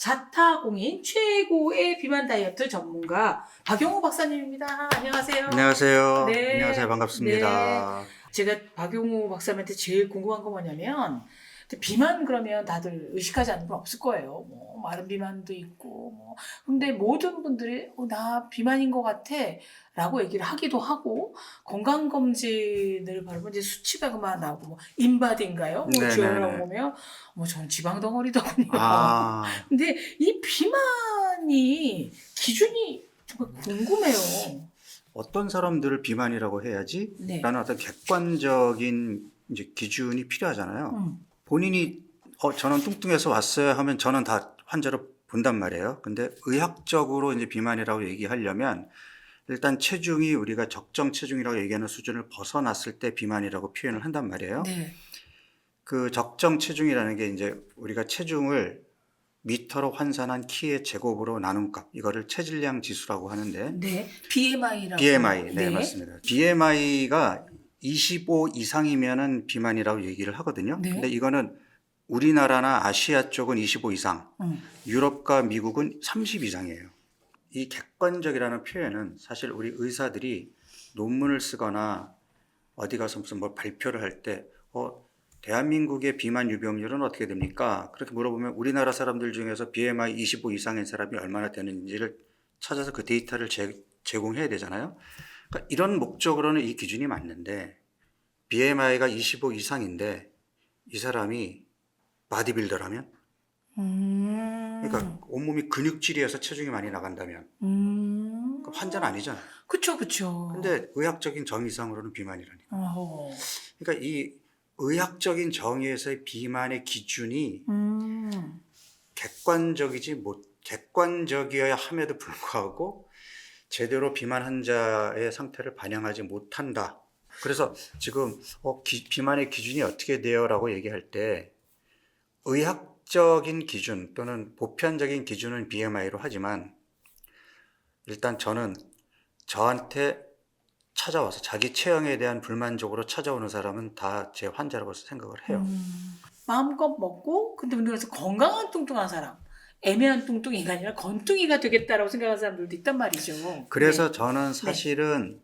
자타공인 최고의 비만 다이어트 전문가 박용호 박사님입니다. 안녕하세요. 안녕하세요. 네. 안녕하세요. 반갑습니다. 제가 박용호 박사님한테 제일 궁금한 거 뭐냐면 비만 그러면 다들 의식하지 않는 건 없을 거예요. 뭐 마른 비만도 있고 뭐 근데 모든 분들이 나 비만인 것 같아 라고 얘기를 하기도 하고 건강검진을 바르면 이제 수치가 그만 나오고 뭐 인바디인가요? 뭐 네네네. 주얼라고 보면 뭐 저는 지방 덩어리더군요. 아, 근데 이 비만이 기준이 정말 궁금해요. 어떤 사람들을 비만이라고 해야지? 네. 라는 어떤 객관적인 이제 기준이 필요하잖아요. 음. 본인이 저는 뚱뚱해서 왔어요 하면 저는 다 환자로 본단 말이에요. 근데 의학적으로 이제 비만이라고 얘기하려면 일단 체중이 우리가 적정 체중이라고 얘기하는 수준을 벗어났을 때 비만이라고 표현을 한단 말이에요. 네. 그 적정 체중이라는 게 이제 우리가 체중을 미터로 환산한 키의 제곱으로 나눈 값, 이거를 체질량 지수라고 하는데 네. BMI라고. BMI, 네, 맞습니다. BMI가 25 이상이면은 비만이라고 얘기를 하거든요. 네. 근데 이거는 우리나라나 아시아 쪽은 25 이상, 유럽과 미국은 30 이상이에요. 이 객관적이라는 표현은 사실 우리 의사들이 논문을 쓰거나 어디 가서 무슨 뭐 발표를 할 때 대한민국의 비만 유병률은 어떻게 됩니까? 그렇게 물어보면 우리나라 사람들 중에서 BMI 25 이상인 사람이 얼마나 되는지를 찾아서 그 데이터를 제공해야 되잖아요. 그러니까 이런 목적으로는 이 기준이 맞는데 BMI가 25 이상인데 이 사람이 바디빌더라면 그러니까 온몸이 근육질이어서 체중이 많이 나간다면 그럼 환자는 아니잖아요. 그쵸. 근데 의학적인 정의상으로는 비만이라니까. 어허. 그러니까 이 의학적인 정의에서의 비만의 기준이 객관적이어야 함에도 불구하고 제대로 비만 환자의 상태를 반영하지 못한다. 그래서 지금 비만의 기준이 어떻게 돼요라고 얘기할 때 의학적인 기준 또는 보편적인 기준은 BMI로 하지만 일단 저는 저한테 찾아와서 자기 체형에 대한 불만족으로 찾아오는 사람은 다 제 환자라고 생각을 해요. 마음껏 먹고 근데 그래서 건강한 뚱뚱한 사람 애매한 뚱뚱이가 아니라 건뚱이가 되겠다라고 생각하는 사람들도 있단 말이죠. 그래서 네. 저는 사실은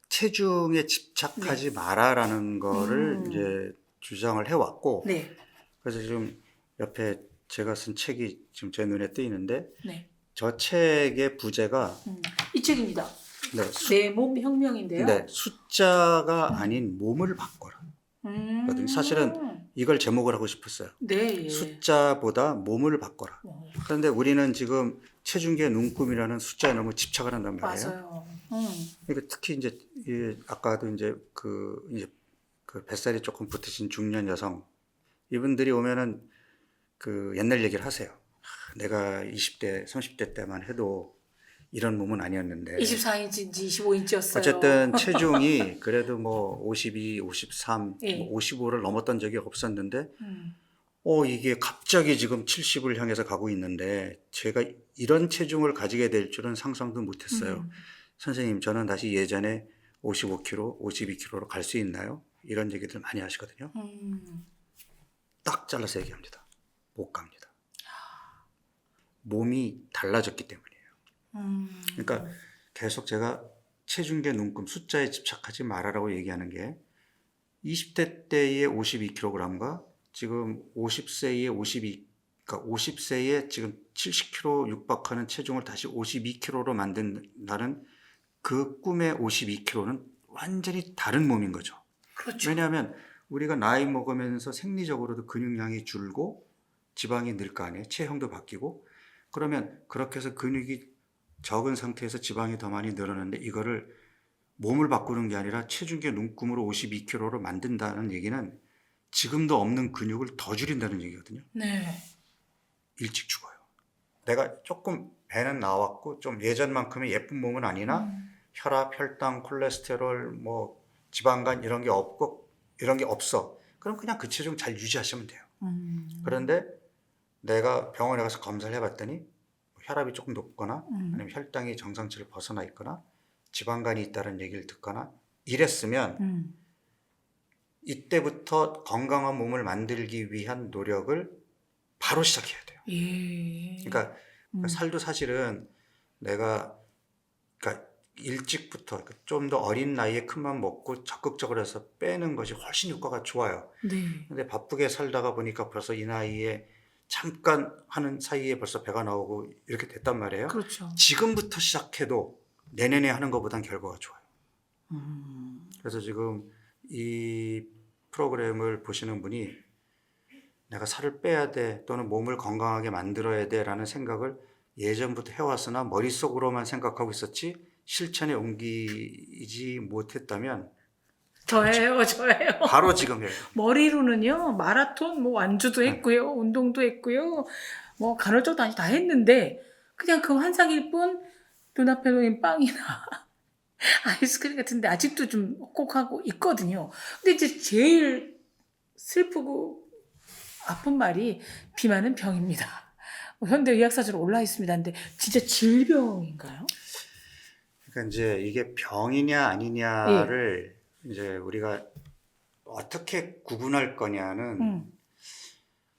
체중에 집착하지 마라라는 거를 이제 주장을 해왔고 네. 그래서 지금 옆에 제가 쓴 책이 지금 제 눈에 띄는데 네. 저 책의 부제가 이 책입니다. 네, 내 몸 혁명인데요. 네, 숫자가 아닌 몸을 바꿔라. 사실은 이걸 제목을 하고 싶었어요. 네. 숫자보다 몸을 바꿔라. 그런데 우리는 지금 체중계 눈금이라는 숫자에 너무 집착을 한단 말이에요. 맞아요. 그러니까 특히 이제 아까도 이제 그 뱃살이 조금 붙으신 중년 여성 이분들이 오면은 그 옛날 얘기를 하세요. 내가 20대, 30대 때만 해도 이런 몸은 아니었는데 24인치인지 25인치였어요. 어쨌든 체중이 그래도 뭐 52, 53, 예. 뭐 55를 넘었던 적이 없었는데 이게 갑자기 지금 70을 향해서 가고 있는데 제가 이런 체중을 가지게 될 줄은 상상도 못했어요. 선생님, 저는 다시 예전에 55kg, 52kg로 갈 수 있나요? 이런 얘기들 많이 하시거든요. 딱 잘라서 얘기합니다. 못 갑니다. 몸이 달라졌기 때문이에요. 그러니까 계속 제가 체중계 눈금 숫자에 집착하지 말아라고 얘기하는 게 20대 때의 52kg과 지금 50세의 그러니까 50세에 지금 70kg 육박하는 체중을 다시 52kg로 만든다는 그 꿈의 52kg는 완전히 다른 몸인 거죠. 그렇죠. 왜냐하면 우리가 나이 먹으면서 생리적으로도 근육량이 줄고 지방이 늘 거 아니에요. 체형도 바뀌고 그러면 그렇게 해서 근육이 적은 상태에서 지방이 더 많이 늘어나는데 이거를 몸을 바꾸는 게 아니라 체중계 눈금으로 52kg로 만든다는 얘기는 지금도 없는 근육을 더 줄인다는 얘기거든요. 네. 일찍 죽어요. 내가 조금 배는 나왔고 좀 예전만큼의 예쁜 몸은 아니나 혈압, 혈당, 콜레스테롤, 뭐 지방간 이런 게 없어. 그럼 그냥 그 체중 잘 유지하시면 돼요. 그런데 내가 병원에 가서 검사를 해봤더니 혈압이 조금 높거나 아니면 혈당이 정상치를 벗어나 있거나 지방간이 있다는 얘기를 듣거나 이랬으면 이때부터 건강한 몸을 만들기 위한 노력을 바로 시작해야 돼요. 예. 그러니까 음. 살도 사실은 내가 그러니까 일찍부터 좀 더 어린 나이에 큰맘 먹고 적극적으로 해서 빼는 것이 훨씬 효과가 좋아요. 네. 근데 바쁘게 살다가 보니까 벌써 이 나이에 잠깐 하는 사이에 벌써 배가 나오고 이렇게 됐단 말이에요. 그렇죠. 지금부터 시작해도 내년에 하는 것보단 결과가 좋아요. 음. 그래서 지금 이 프로그램을 보시는 분이 내가 살을 빼야 돼 또는 몸을 건강하게 만들어야 돼라는 생각을 예전부터 해왔으나 머릿속으로만 생각하고 있었지 실천에 옮기지 못했다면 저예요. 바로 지금 해요. 머리로는요, 마라톤, 뭐 완주도 했고요, 운동도 했고요, 뭐 간헐적도 아니고 다 했는데, 그냥 그 환상일 뿐, 눈앞에 놓인 빵이나 아이스크림 같은데 아직도 좀 꼭 하고 있거든요. 근데 이제 제일 슬프고 아픈 말이 비만은 병입니다. 뭐 현대 의학사전에 올라 있습니다. 근데 진짜 질병인가요? 그러니까 이제 이게 병이냐 아니냐를 이제 우리가 어떻게 구분할 거냐는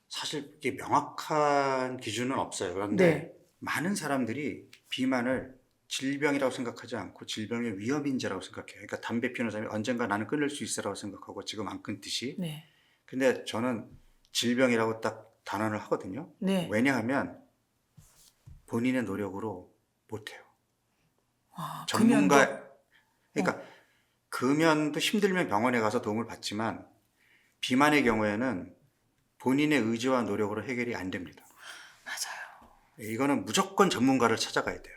사실 이게 명확한 기준은 없어요. 그런데 네. 많은 사람들이 비만을 질병이라고 생각하지 않고 질병의 위험인자라고 생각해요. 그러니까 담배 피우는 사람이 언젠가 나는 끊을 수 있어라고 생각하고 지금 안 끊듯이. 네. 근데 저는 질병이라고 딱 단언을 하거든요. 네. 왜냐하면 본인의 노력으로 못해요. 아, 전문가, 그러니까 금연도 힘들면 병원에 가서 도움을 받지만 비만의 경우에는 본인의 의지와 노력으로 해결이 안 됩니다. 맞아요. 이거는 무조건 전문가를 찾아가야 돼요.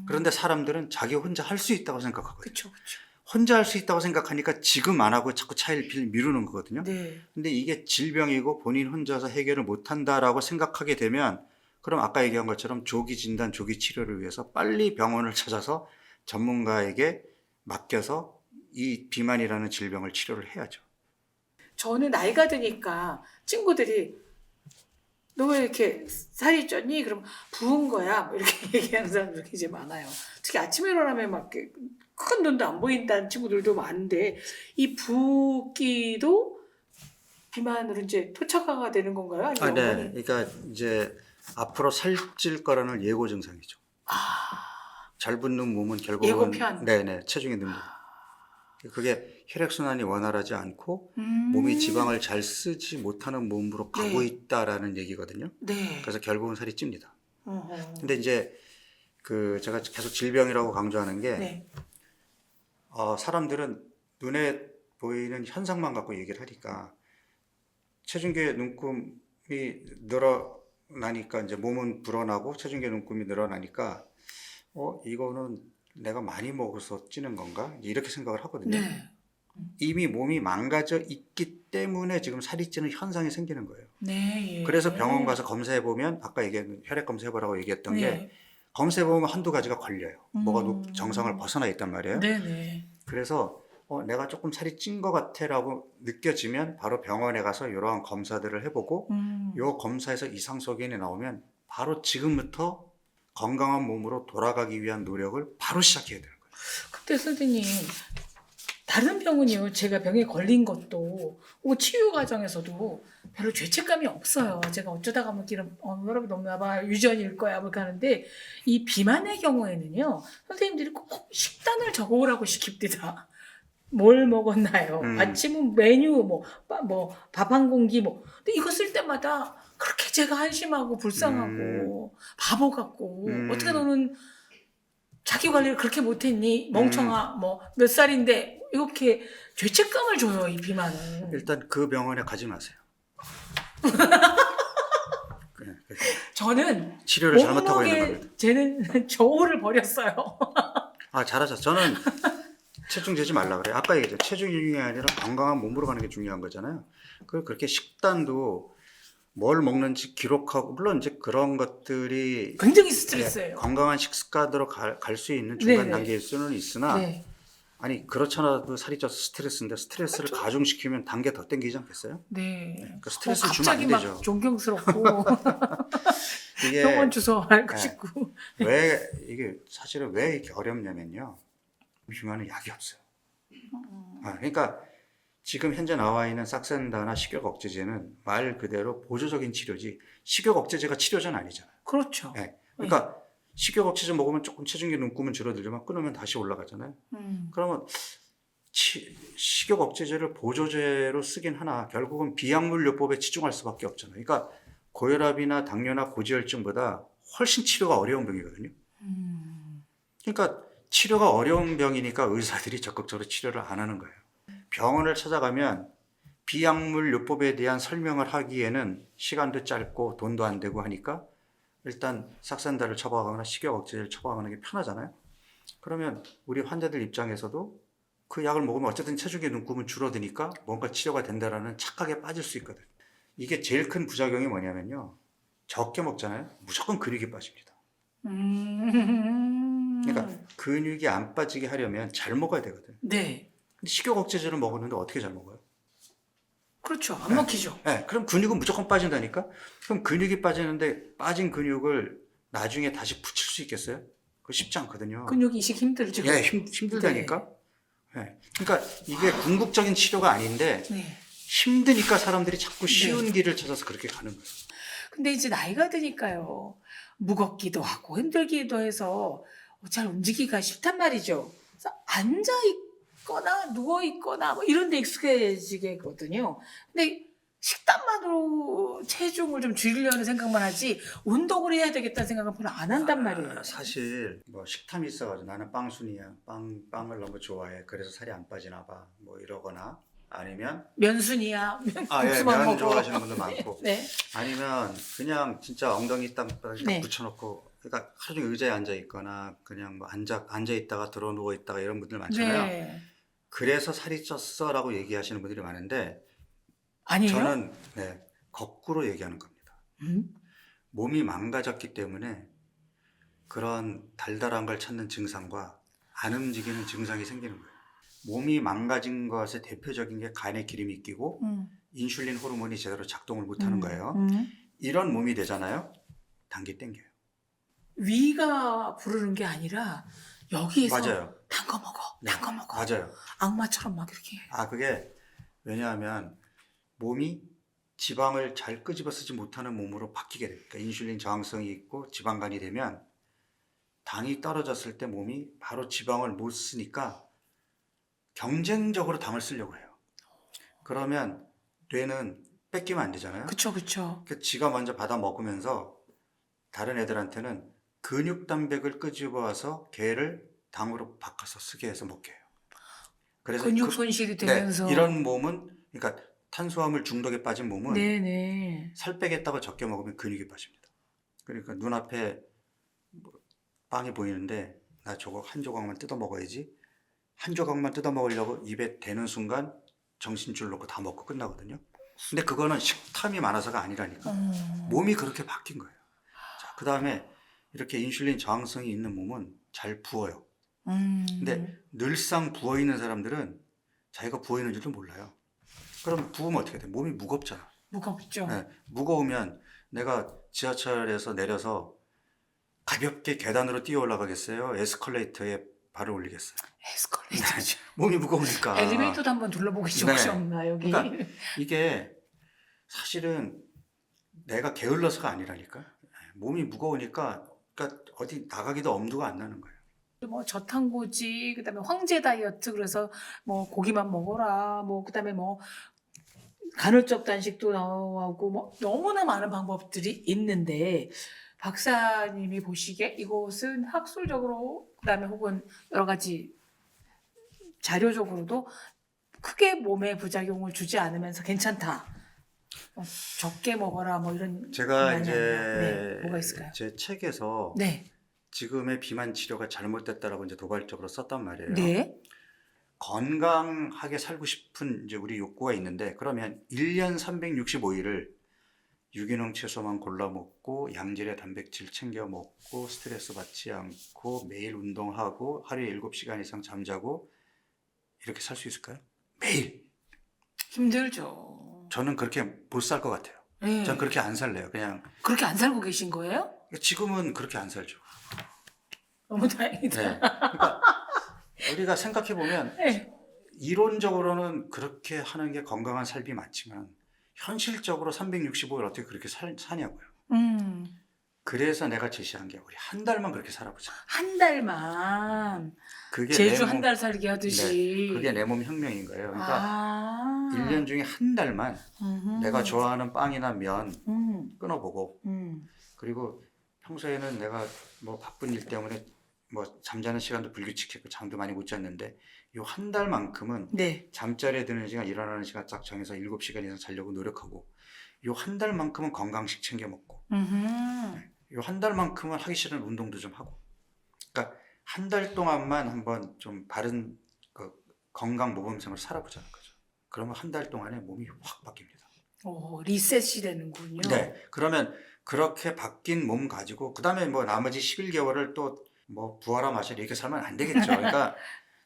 그런데 사람들은 자기 혼자 할 수 있다고 생각하거든요. 그렇죠. 혼자 할 수 있다고 생각하니까 지금 안 하고 자꾸 차일피일 미루는 거거든요. 네. 근데 이게 질병이고 본인 혼자서 해결을 못 한다라고 생각하게 되면 그럼 아까 얘기한 것처럼 조기 진단, 조기 치료를 위해서 빨리 병원을 찾아서 전문가에게 맡겨서 이 비만이라는 질병을 치료를 해야죠. 저는 나이가 드니까 친구들이 너 왜 이렇게 살이 쪘니? 그러면 부은 거야. 뭐 이렇게 얘기하는 사람들이 이제 많아요. 특히 아침에 일어나면 막 이렇게 큰 눈도 안 보인다는 친구들도 많은데 이 붓기도 비만으로 이제 토착화가 되는 건가요? 아니면 네. 원인이? 그러니까 이제 앞으로 살찔 거라는 예고 증상이죠. 잘 붙는 몸은 결국은 예고편. 네네 체중이 늡니다. 그게 혈액순환이 원활하지 않고 몸이 지방을 잘 쓰지 못하는 몸으로 가고 네. 있다라는 얘기거든요. 네. 그래서 결국은 살이 찝니다. 어허. 근데 이제 그 제가 계속 질병이라고 강조하는 게 네. 사람들은 눈에 보이는 현상만 갖고 얘기를 하니까 체중계 눈금이 늘어나니까 이제 몸은 불어나고 체중계 눈금이 늘어나니까 이거는 내가 많이 먹어서 찌는 건가? 이렇게 생각을 하거든요. 네. 이미 몸이 망가져 있기 때문에 지금 살이 찌는 현상이 생기는 거예요. 네. 예. 그래서 병원 가서 검사해 보면 아까 얘기한 혈액 검사해 보라고 얘기했던 게 네. 검사해 보면 한두 가지가 걸려요. 뭐가 정상을 벗어나 있단 말이에요. 네네. 그래서 내가 조금 살이 찐 것 같아라고 느껴지면 바로 병원에 가서 이러한 검사들을 해보고 요 검사에서 이상 소견이 나오면 바로 지금부터 건강한 몸으로 돌아가기 위한 노력을 바로 시작해야 되는 거예요. 근데 선생님 다른 병은요 제가 병에 걸린 것도 치유 과정에서도 별로 죄책감이 없어요. 제가 어쩌다가 뭐 이런 여러분 너무 나봐 유전일 거야 뭐 하는데 이 비만의 경우에는요 선생님들이 꼭 식단을 적어오라고 시킵니다. 뭘 먹었나요? 아침은 메뉴 뭐 밥 한 공기 뭐 근데 이거 쓸 때마다 그렇게 제가 한심하고 불쌍하고 바보 같고 어떻게 너는 자기 관리를 그렇게 못했니? 멍청아 뭐 몇 살인데 이렇게 죄책감을 줘요 이 비만은. 일단 그 병원에 가지 마세요. 저는 치료를 잘못하고 있는 겁니다. 쟤는 저울을 버렸어요. 잘하셨어. 저는 체중 재지 말라 그래요. 아까 얘기했죠. 체중이 중요한 게 아니라 건강한 몸으로 가는 게 중요한 거잖아요. 그렇게 식단도 뭘 먹는지 기록하고 물론 이제 그런 것들이 굉장히 스트레스예요. 건강한 식습관으로 갈 수 있는 중간 네네. 단계일 수는 있으나 네. 아니 그렇잖아도 살이 쪄서 스트레스인데 스트레스를 그렇죠. 가중시키면 단계 더 땡기지 않겠어요? 네. 그러니까 스트레스를 주면 갑자기 안 막 되죠. 존경스럽고 이게 병원 주소 알고 네. 싶고. 왜 이게 사실은 왜 이렇게 어렵냐면요. 비만은 약이 없어요. 그러니까 지금 현재 나와 있는 싹센다나 식욕 억제제는 말 그대로 보조적인 치료지 식욕 억제제가 치료제는 아니잖아요. 그렇죠. 네. 그러니까 식욕 억제제 먹으면 조금 체중계 눈금은 줄어들지만 끊으면 다시 올라가잖아요. 그러면 식욕 억제제를 보조제로 쓰긴 하나 결국은 비약물요법에 치중할 수밖에 없잖아요. 그러니까 고혈압이나 당뇨나 고지혈증보다 훨씬 치료가 어려운 병이거든요. 그러니까 치료가 어려운 병이니까 의사들이 적극적으로 치료를 안 하는 거예요. 병원을 찾아가면 비약물요법에 대한 설명을 하기에는 시간도 짧고 돈도 안 되고 하니까 일단 싹센다를 처방하거나 식욕 억제제를 처방하는 게 편하잖아요. 그러면 우리 환자들 입장에서도 그 약을 먹으면 어쨌든 체중의 눈금은 줄어드니까 뭔가 치료가 된다라는 착각에 빠질 수 있거든요. 이게 제일 큰 부작용이 뭐냐면요. 적게 먹잖아요. 무조건 근육이 빠집니다. 그러니까 근육이 안 빠지게 하려면 잘 먹어야 되거든요. 네. 근데 식욕 억제제를 먹었는데 어떻게 잘 먹어요? 그렇죠. 안 먹히죠. 네, 그럼 근육은 무조건 빠진다니까? 그럼 근육이 빠지는데 빠진 근육을 나중에 다시 붙일 수 있겠어요? 그거 쉽지 않거든요. 근육 이식 힘들죠. 예, 힘들다니까? 네. 그러니까 이게 궁극적인 치료가 아닌데 네. 힘드니까 사람들이 자꾸 쉬운 길을 찾아서 그렇게 가는 거예요. 근데 이제 나이가 드니까요. 무겁기도 하고 힘들기도 해서 잘 움직이기가 싫단 말이죠. 그래서 앉아 있거나 누워 있거나 뭐 이런 데 익숙해지겠거든요. 근데 식단만으로 체중을 좀 줄이려는 생각만 하지 운동을 해야 되겠다는 생각은 별로 안 한단 말이에요. 사실 뭐 식탐이 있어가지고 나는 빵순이야. 빵을 너무 좋아해. 그래서 살이 안 빠지나 봐. 뭐 이러거나 아니면 면순이야. 예, 국수만 면 먹어. 좋아하시는 분들 많고 네. 아니면 그냥 진짜 엉덩이 땅바닥에 네. 붙여놓고 그러니까 하루 종일 의자에 앉아 있거나 그냥 뭐 앉아 있다가 들어 누워 있다가 이런 분들 많잖아요. 네. 그래서 살이 쪘어라고 얘기하시는 분들이 많은데 아니에요? 저는 네, 거꾸로 얘기하는 겁니다. 음? 몸이 망가졌기 때문에 그런 달달한 걸 찾는 증상과 안 움직이는 증상이 생기는 거예요. 몸이 망가진 것의 대표적인 게 간에 기름이 끼고 인슐린 호르몬이 제대로 작동을 못하는 거예요. 이런 몸이 되잖아요. 단기 땡겨요. 위가 부르는 게 아니라 여기에서 맞아요. 단 거 먹어, 네, 단 거 먹어. 맞아요. 악마처럼 막 이렇게. 그게 왜냐하면 몸이 지방을 잘 끄집어 쓰지 못하는 몸으로 바뀌게 돼요. 그러니까 인슐린 저항성이 있고 지방간이 되면 당이 떨어졌을 때 몸이 바로 지방을 못 쓰니까 경쟁적으로 당을 쓰려고 해요. 그러면 뇌는 뺏기면 안 되잖아요. 그쵸, 그쵸. 그러니까 지가 먼저 받아 먹으면서 다른 애들한테는 근육 단백을 끄집어 와서 걔를 당으로 바꿔서 쓰게 해서 먹게 해요. 그래서 근육 손실이 되면서. 네, 이런 몸은 그러니까 탄수화물 중독에 빠진 몸은 네네. 살 빼겠다고 적게 먹으면 근육이 빠집니다. 그러니까 눈앞에 빵이 보이는데 나 저거 한 조각만 뜯어 먹어야지. 한 조각만 뜯어 먹으려고 입에 대는 순간 정신줄 놓고 다 먹고 끝나거든요. 근데 그거는 식탐이 많아서가 아니라니까. 몸이 그렇게 바뀐 거예요. 자, 그 다음에 이렇게 인슐린 저항성이 있는 몸은 잘 부어요. 근데 늘상 부어 있는 사람들은 자기가 부어 있는 줄도 몰라요. 그럼 부으면 어떻게 돼? 몸이 무겁잖아. 무겁죠. 네, 무거우면 내가 지하철에서 내려서 가볍게 계단으로 뛰어 올라가겠어요? 에스컬레이터에 발을 올리겠어요? 에스컬레이터. 몸이 무거우니까. 엘리베이터도 한번 둘러보기 좋지 네. 없나 여기. 그러니까 이게 사실은 내가 게을러서가 아니라니까. 몸이 무거우니까 그러니까 어디 나가기도 엄두가 안 나는 거예요. 뭐 저탄고지, 그다음에 황제 다이어트, 그래서 뭐 고기만 먹어라, 뭐 그다음에 뭐 간헐적 단식도 나오고 뭐 너무나 많은 방법들이 있는데 박사님이 보시기에 이것은 학술적으로 그다음에 혹은 여러 가지 자료적으로도 크게 몸에 부작용을 주지 않으면서 괜찮다. 적게 먹어라 뭐 이런 제가 말이 이제 아니라. 네, 뭐가 있을까요? 제 책에서 네, 지금의 비만 치료가 잘못됐다라고 이제 도발적으로 썼단 말이에요. 네, 건강하게 살고 싶은 이제 우리 욕구가 있는데 그러면 1년 365일을 유기농 채소만 골라 먹고 양질의 단백질 챙겨 먹고 스트레스 받지 않고 매일 운동하고 하루에 7시간 이상 잠자고 이렇게 살 수 있을까요? 매일. 힘들죠. 저는 그렇게 못 살 것 같아요. 네. 전 그렇게 안 살래요. 그냥 그렇게 안 살고 계신 거예요? 지금은 그렇게 안 살죠. 너무 다행이다. 네. 그러니까 우리가 생각해 보면 네. 이론적으로는 그렇게 하는 게 건강한 삶이 맞지만 현실적으로 365일 어떻게 그렇게 사냐고요. 그래서 내가 제시한 게 우리 한 달만 그렇게 살아보자. 한 달만 그게 제주 내 한 몸, 달 살기 하듯이. 네, 그게 내 몸 혁명인 거예요. 그러니까 아. 1년 중에 한 달만 내가 좋아하는 빵이나 면 음. 끊어보고 음. 그리고 평소에는 내가 뭐 바쁜 일 때문에 뭐 잠자는 시간도 불규칙했고 잠도 많이 못 잤는데 요 한 달만큼은 네. 잠자리에 드는 시간 일어나는 시간 딱 정해서 7시간 이상 자려고 노력하고 요 한 달만큼은 건강식 챙겨 먹고 요 한 달만큼은 하기 싫은 운동도 좀 하고 그러니까 한 달 동안만 한번 좀 바른 그 건강 모범생으로 살아보자는 거죠. 그러면 한 달 동안에 몸이 확 바뀝니다. 오, 리셋이 되는군요. 네. 그러면 그렇게 바뀐 몸 가지고 그다음에 뭐 나머지 11개월을 또 뭐 부어라 마셔라 이렇게 살면 안 되겠죠. 그러니까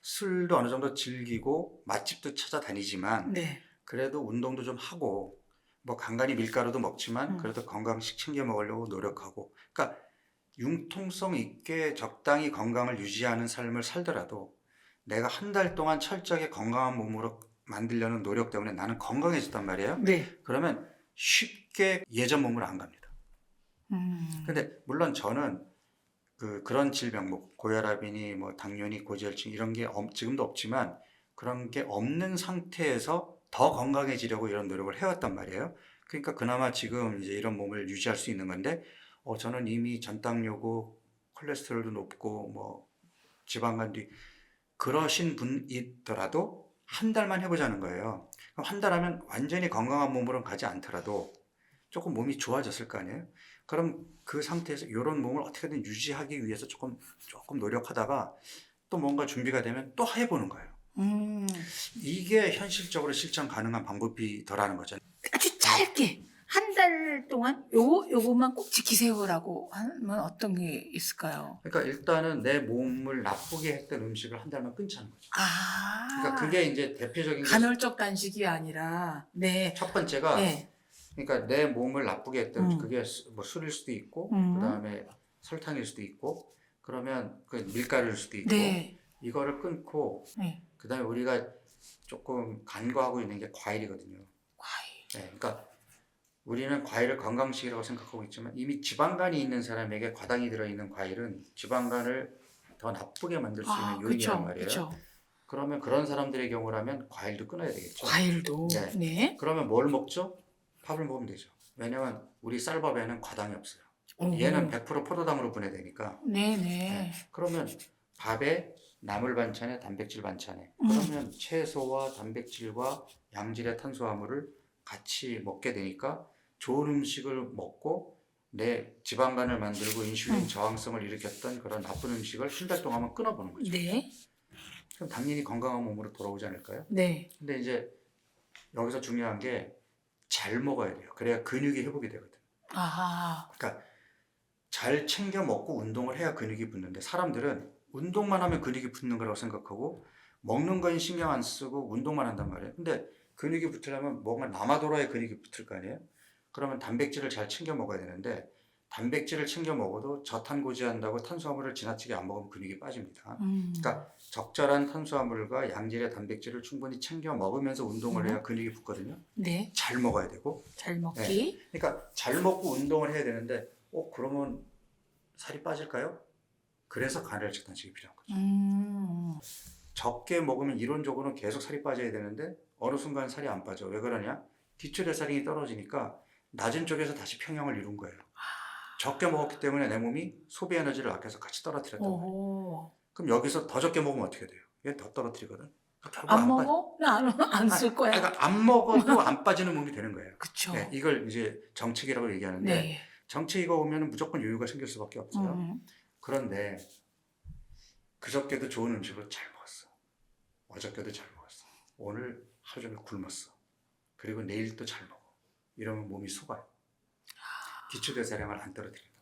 술도 어느 정도 즐기고 맛집도 찾아다니지만 네. 그래도 운동도 좀 하고 뭐 간간히 밀가루도 먹지만 그래도 건강식 챙겨 먹으려고 노력하고 그러니까 융통성 있게 적당히 건강을 유지하는 삶을 살더라도 내가 한 달 동안 철저하게 건강한 몸으로 만들려는 노력 때문에 나는 건강해졌단 말이에요. 네. 그러면 쉽게 예전 몸으로 안 갑니다. 근데 물론 저는 그런 질병, 뭐 고혈압이니 뭐 당뇨니 고지혈증 이런 게 지금도 없지만 그런 게 없는 상태에서 더 건강해지려고 이런 노력을 해왔단 말이에요. 그러니까 그나마 지금 이제 이런 몸을 유지할 수 있는 건데 저는 이미 전당뇨고 콜레스테롤도 높고 뭐 지방간도 그러신 분이더라도 한 달만 해보자는 거예요. 그럼 한 달 하면 완전히 건강한 몸으로 가지 않더라도 조금 몸이 좋아졌을 거 아니에요. 그럼 그 상태에서 이런 몸을 어떻게든 유지하기 위해서 조금 노력하다가 또 뭔가 준비가 되면 또 해보는 거예요. 이게 현실적으로 실천 가능한 방법이더라는 거죠. 아주 짧게 한 달 동안 요거만 꼭 지키세요라고 하면 어떤 게 있을까요? 그러니까 일단은 내 몸을 나쁘게 했던 음식을 한 달만 끊자는 거죠. 아. 그러니까 그게 이제 대표적인 간헐적 단식이 아니라 네. 첫 번째가 네. 그러니까 내 몸을 나쁘게 했던 음식 그게 뭐 술일 수도 있고 그다음에 설탕일 수도 있고 그러면 그 밀가루일 수도 있고 네. 이거를 끊고 네. 그다음에 우리가 조금 간과하고 있는 게 과일이거든요. 과일. 네, 그러니까 우리는 과일을 건강식이라고 생각하고 있지만 이미 지방간이 있는 사람에게 과당이 들어있는 과일은 지방간을 더 나쁘게 만들 수 있는 요인이란 말이에요. 그쵸. 그러면 그런 사람들의 경우라면 과일도 끊어야 되겠죠. 과일도. 네. 네. 그러면 뭘 먹죠? 밥을 먹으면 되죠. 왜냐면 우리 쌀밥에는 과당이 없어요. 오. 얘는 100% 포도당으로 분해되니까. 네네. 네. 그러면 밥에 나물 반찬에 단백질 반찬에 그러면 채소와 단백질과 양질의 탄수화물을 같이 먹게 되니까 좋은 음식을 먹고 내 지방간을 만들고 인슐린 저항성을 일으켰던 그런 나쁜 음식을 한 달 동안만 끊어보는 거죠. 네. 그럼 당연히 건강한 몸으로 돌아오지 않을까요? 네. 근데 이제 여기서 중요한 게 잘 먹어야 돼요. 그래야 근육이 회복이 되거든. 아하. 그러니까 잘 챙겨 먹고 운동을 해야 근육이 붙는데 사람들은 운동만 하면 근육이 붙는 거라고 생각하고 먹는 건 신경 안 쓰고 운동만 한단 말이에요. 근데 근육이 붙으려면 뭔가 남아돌아야 근육이 붙을 거 아니에요? 그러면 단백질을 잘 챙겨 먹어야 되는데 단백질을 챙겨 먹어도 저탄고지한다고 탄수화물을 지나치게 안 먹으면 근육이 빠집니다. 그러니까 적절한 탄수화물과 양질의 단백질을 충분히 챙겨 먹으면서 운동을 해야 근육이 붙거든요. 네. 잘 먹어야 되고. 잘 먹기. 네. 그러니까 잘 먹고 운동을 해야 되는데 그러면 살이 빠질까요? 그래서 간헐적 단식이 필요한 거죠. 적게 먹으면 이론적으로는 계속 살이 빠져야 되는데 어느 순간 살이 안 빠져. 왜 그러냐? 기초대사량이 떨어지니까 낮은 쪽에서 다시 평형을 이룬 거예요. 적게 먹었기 때문에 내 몸이 소비 에너지를 아껴서 같이 떨어뜨렸단 말이에요. 그럼 여기서 더 적게 먹으면 어떻게 돼요? 얘 더 떨어뜨리거든. 안 먹어? 안 쓸 거야. 그러니까 안 먹어도 안 빠지는 몸이 되는 거예요. 그쵸. 네, 이걸 이제 정책이라고 얘기하는데 네. 정책이가 오면 무조건 요요가 생길 수밖에 없어요. 그런데 그저께도 좋은 음식을 잘 먹었어. 어저께도 잘 먹었어. 오늘 하루 종일 굶었어. 그리고 내일 또 잘 먹어. 이러면 몸이 속아요. 기초대사량을 안 떨어뜨린다.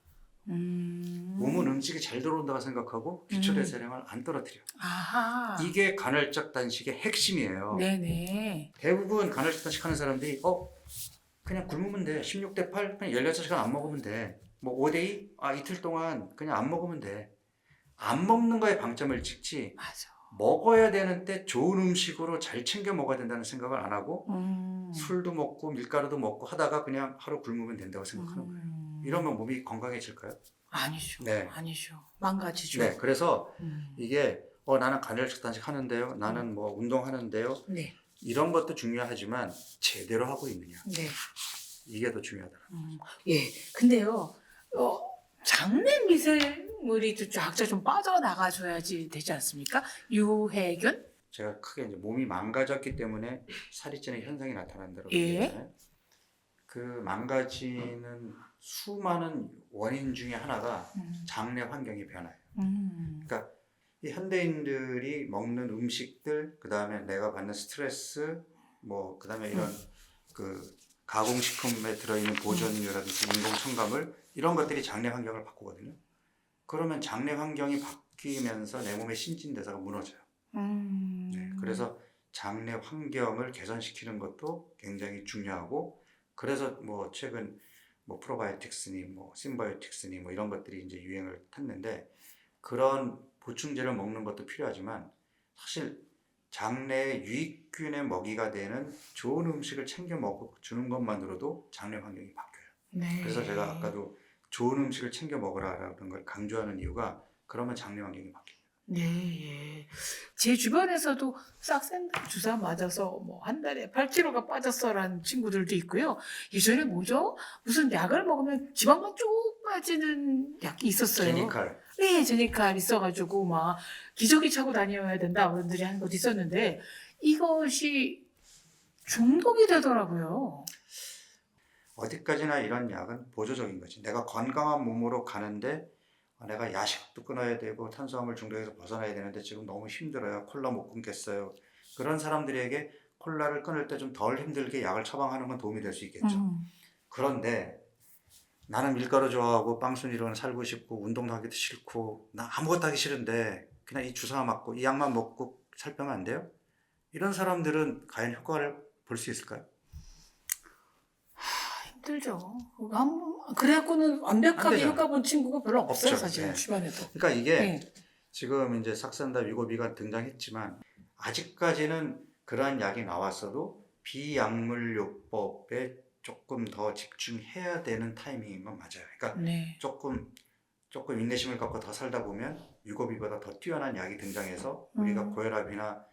몸은 음식이 잘 들어온다고 생각하고 기초대사량을 안 떨어뜨려. 아하. 이게 간헐적 단식의 핵심이에요. 네네. 대부분 간헐적 단식하는 사람들이 그냥 굶으면 돼. 16대 8 그냥 16시간 안 먹으면 돼. 뭐 5대 2 이틀 동안 그냥 안 먹으면 돼. 안 먹는 거에 방점을 찍지 맞아. 먹어야 되는데 좋은 음식으로 잘 챙겨 먹어야 된다는 생각을 안 하고 음. 술도 먹고 밀가루도 먹고 하다가 그냥 하루 굶으면 된다고 생각하는 거예요. 이러면 몸이 건강해질까요? 아니죠. 네. 아니죠. 망가지죠. 네, 그래서 음. 이게 나는 간헐적 단식 하는데요, 나는 뭐 운동하는데요, 네. 이런 것도 중요하지만 제대로 하고 있느냐, 네. 이게 더 중요하더라고요. 예. 근데요, 장내 미생물이 좀 쫙쫙 좀 빠져나가줘야지 되지 않습니까? 유해균? 제가 크게 이제 몸이 망가졌기 때문에 살이 찌는 현상이 나타난다고 예. 얘기했잖아요. 그 망가지는 수많은 원인 중에 하나가 장내 환경의 변화예요. 그러니까 이 현대인들이 먹는 음식들, 그 다음에 내가 받는 스트레스, 뭐 그 다음에 이런 그 가공식품에 들어있는 보존료라든지 인공 첨가물 이런 것들이 장내 환경을 바꾸거든요. 그러면 장내 환경이 바뀌면서 내 몸의 신진대사가 무너져요. 네, 그래서 장내 환경을 개선시키는 것도 굉장히 중요하고, 그래서 뭐 최근 뭐 프로바이오틱스니 뭐 심바이오틱스니 뭐 이런 것들이 이제 유행을 탔는데, 그런 보충제를 먹는 것도 필요하지만 사실 장내에 유익균의 먹이가 되는 좋은 음식을 챙겨 먹어주는 것만으로도 장내 환경이 바뀌어요. 네. 그래서 제가 아까도 좋은 음식을 챙겨 먹으라라는 걸 강조하는 이유가 그러면 장내 환경이 바뀌어요. 네, 예. 제 주변에서도 싹센다 주사 맞아서 뭐 한 달에 8kg가 빠졌어라는 친구들도 있고요. 예전에 뭐죠? 무슨 약을 먹으면 지방만 쭉 빠지는 약이 있었어요. 제니칼. 네, 제니칼 있어가지고 막 기저귀 차고 다녀야 된다 어른들이 하는 것도 있었는데 이것이 중독이 되더라고요. 어디까지나 이런 약은 보조적인 거지. 내가 건강한 몸으로 가는데 내가 야식도 끊어야 되고 탄수화물 중독에서 벗어나야 되는데 지금 너무 힘들어요. 콜라 못 끊겠어요. 그런 사람들에게 콜라를 끊을 때 좀 덜 힘들게 약을 처방하는 건 도움이 될 수 있겠죠. 그런데 나는 밀가루 좋아하고 빵순이로는 살고 싶고 운동도 하기도 싫고 나 아무것도 하기 싫은데 그냥 이 주사 맞고 이 약만 먹고 살 빼면 안 돼요? 이런 사람들은 과연 효과를 볼 수 있을까요? 힘들죠. 그래갖고는 안 완벽하게 되잖아요. 효과 본 친구가 별로 없어요, 없죠. 사실 네. 주변에도. 그러니까 이게 네. 지금 이제 삭산다 위고비가 등장했지만 아직까지는 그러한 약이 나왔어도 비약물요법에 조금 더 집중해야 되는 타이밍인 건 맞아요. 그러니까 네. 조금 인내심을 갖고 더 살다 보면 위고비보다 더 뛰어난 약이 등장해서 우리가 고혈압이나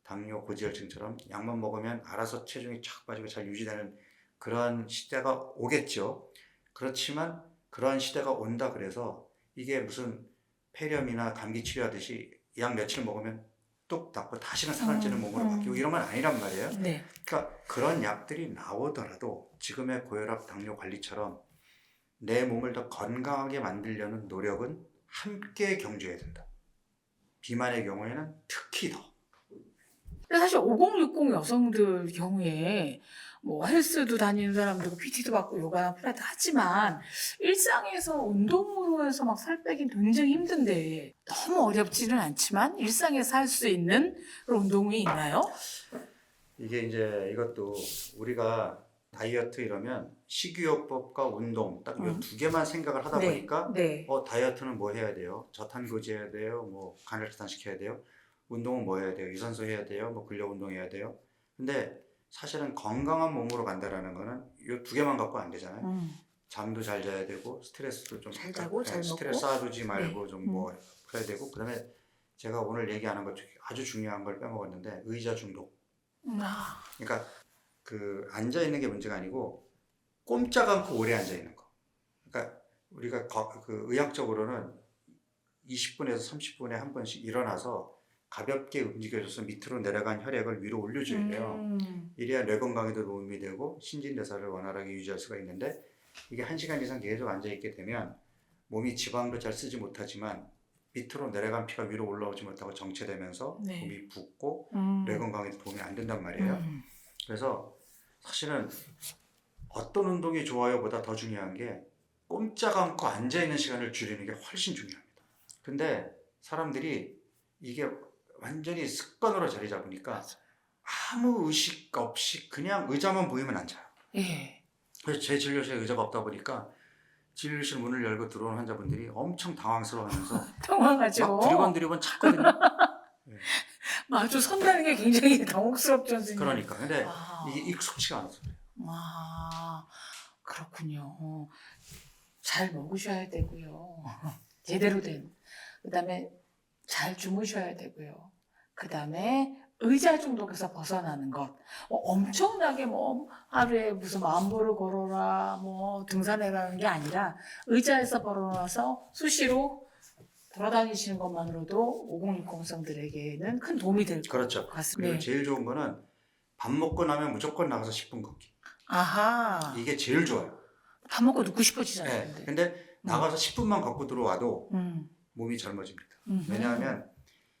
당뇨, 고지혈증처럼 약만 먹으면 알아서 체중이 착 빠지고 잘 유지되는 그런 시대가 오겠죠. 그렇지만 그러한 시대가 온다 그래서 이게 무슨 폐렴이나 감기 치료하듯이 약 며칠 먹으면 뚝 낫고 다시는 살안 찌는 몸으로 바뀌고 이런 건 아니란 말이에요. 네. 그러니까 그런 약들이 나오더라도 지금의 고혈압, 당뇨 관리처럼 내 몸을 더 건강하게 만들려는 노력은 함께 경주해야 된다. 비만의 경우에는 특히 더. 근데 사실 5060 여성들 경우에 뭐 헬스도 다니는 사람들고 PT도 받고 요가나 필라테스 하지만 일상에서 운동으로 해서 막 살 빼긴 굉장히 힘든데 너무 어렵지는 않지만 일상에서 할 수 있는 그런 운동이 있나요? 이게 이제 이것도 우리가 다이어트 이러면 식이요법과 운동 딱 이 두 개만 생각을 하다 네. 보니까 네. 다이어트는 뭐 해야 돼요? 저탄고지 해야 돼요? 뭐 간헐적 단식해야 돼요? 운동은 뭐 해야 돼요? 유산소 해야 돼요? 뭐 근력 운동 해야 돼요? 근데 사실은 건강한 몸으로 간다라는 거는 이 두 개만 갖고 안 되잖아요. 잠도 잘 자야 되고 스트레스도 좀 잘 자고 잘 먹고. 스트레스 쌓아두지 말고 네. 좀 뭐 해야 되고, 그다음에 제가 오늘 얘기하는 것 중에 아주 중요한 걸 빼먹었는데 의자 중독. 그러니까 그 앉아 있는 게 문제가 아니고 꼼짝 않고 오래 앉아 있는 거. 그러니까 우리가 그 의학적으로는 20분에서 30분에 한 번씩 일어나서 가볍게 움직여줘서 밑으로 내려간 혈액을 위로 올려줘야 돼요. 이래야 뇌 건강에도 도움이 되고 신진대사를 원활하게 유지할 수가 있는데, 이게 1시간 이상 계속 앉아 있게 되면 몸이 지방도 잘 쓰지 못하지만 밑으로 내려간 피가 위로 올라오지 못하고 정체되면서 네. 몸이 붓고 뇌 건강에도 도움이 안 된단 말이에요. 그래서 사실은 어떤 운동이 좋아요 보다 더 중요한 게 꼼짝 않고 앉아있는 시간을 줄이는 게 훨씬 중요합니다. 근데 사람들이 이게 완전히 습관으로 자리 잡으니까 아무 의식 없이 그냥 의자만 보이면 앉아요. 예. 그래서 제 진료실에 의자가 없다 보니까 진료실 문을 열고 들어오는 환자분들이 엄청 당황스러워하면서 당황하죠. 막 두리번 찾거든요. 예. 마주 선다는 게 굉장히 당혹스럽죠, 선생님. 그러니까 근데 아. 이게 익숙치가 않아서 그래요. 아, 그렇군요. 잘 먹으셔야 되고요. 제대로 된. 그다음에 잘 주무셔야 되고요. 그다음에 의자 중독에서 벗어나는 것. 엄청나게 뭐 하루에 무슨 10,000보를 걸어라, 뭐 등산해라는 게 아니라 의자에서 벗어나서 수시로 돌아다니시는 것만으로도 5060성들에게는 큰 도움이 될 것 그렇죠. 같습니다. 그리고 제일 좋은 거는 밥 먹고 나면 무조건 나가서 10분 걷기. 아하. 이게 제일 좋아요. 밥 먹고 눕고 싶어지잖아요. 네. 근데 나가서 10분만 걷고 들어와도 음. 몸이 젊어집니다. 왜냐하면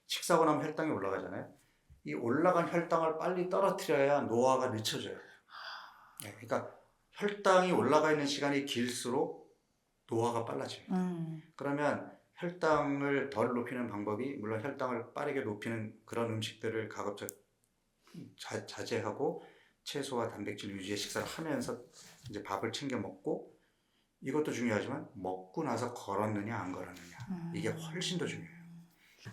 식사하고 나면 혈당이 올라가잖아요. 이 올라간 혈당을 빨리 떨어뜨려야 노화가 늦춰져요. 네, 그러니까 혈당이 올라가 있는 시간이 길수록 노화가 빨라져요. 그러면 혈당을 덜 높이는 방법이 물론 혈당을 빠르게 높이는 그런 음식들을 가급적 자제하고 채소와 단백질 유지의 식사를 하면서 이제 밥을 챙겨 먹고 이것도 중요하지만 먹고 나서 걸었느냐 안 걸었느냐 이게 훨씬 더 중요해요.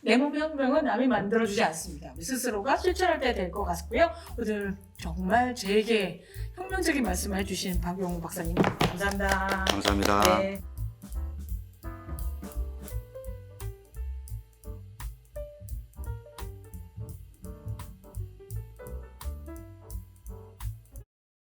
내 몸의 혁명은 남이 만들어주지 않습니다. 스스로가 실천할 때 될 것 같고요. 오늘 정말 제게 혁명적인 말씀을 해주신 박용욱 박사님 감사합니다. 감사합니다. 네.